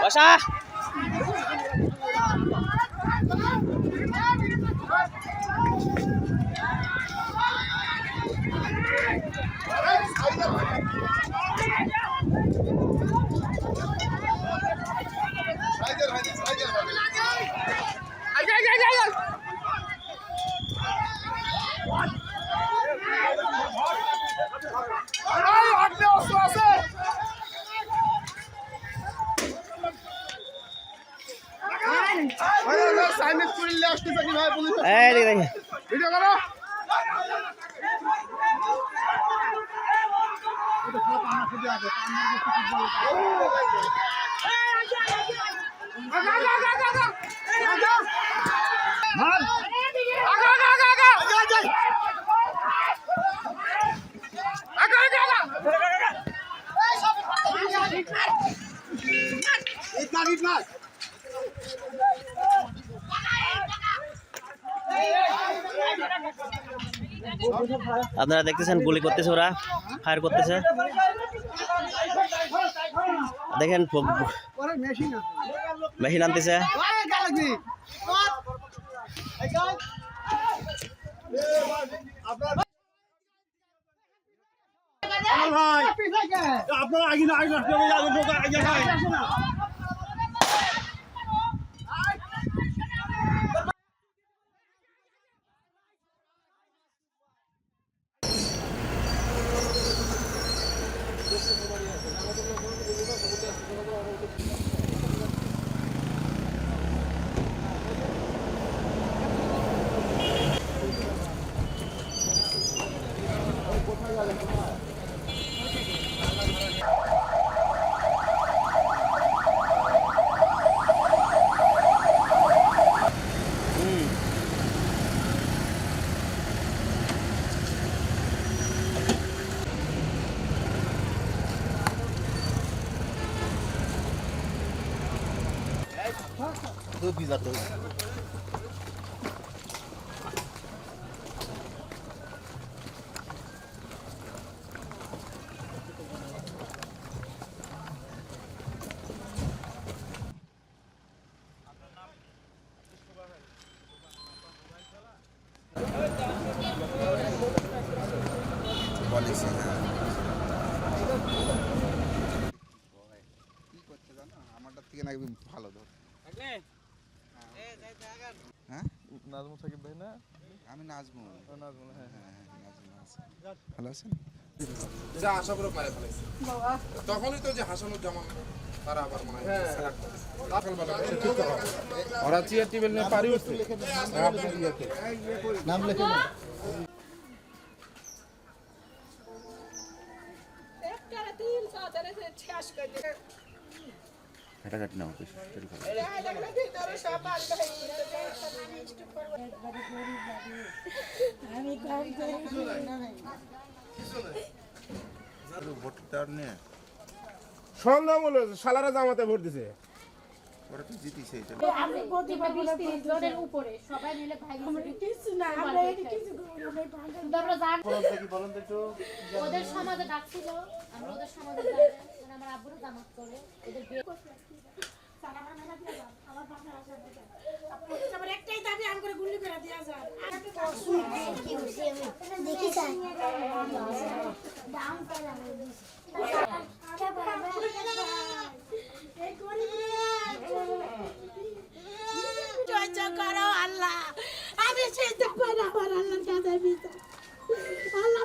বসা ভিডিও করো আপনারা দেখতেছেন গুলি করতেছে, ওরা ফায়ার করতেছে। দেখেন মেশিন আনতেছে। আপনারা আগে না আমারটার থেকে নাকি ভালো ধর। হ্যাঁ নাজমুল সাকিব ভাই না? আমি নাজমুল। নাজমুল, হ্যাঁ হ্যাঁ হ্যাঁ নাজমুল আছে। ভালো আছেন? যা আশা করে পারে ফেলেছে তখনই তো যে হাসানুজ্জামান তারা আবার মনে হয় ওরা চেয়ার টেবিল নিয়ে পারি উঠছে নাম লেখে এটা কাট নাও সন্দেহমূলক শালারা জামাতে ভোট দিছে ওরা তো জিতিছে এটা। আমি প্রতিভা 20-30 জনের উপরে সবাই মিলে ভাই কিছু না আমরা এটি কিছু আমরা জান ওদের সমাজে ডাকছিল আমরা ওদের সমাজে যাই না আমার আব্বুর জামাত করে ওদের বিয়ে স্যার আমার মেলা দিয়ে যান আমার পাশে আসা আপনি আমার একটাই দাবি আম করে গুলি করে দেয়া যায় কি হইছে দেখি স্যার দাম করা জয় করো আল্লাহ আমি চিন্তা করে আমার আল্লাহর কাছে বিচার আল্লাহ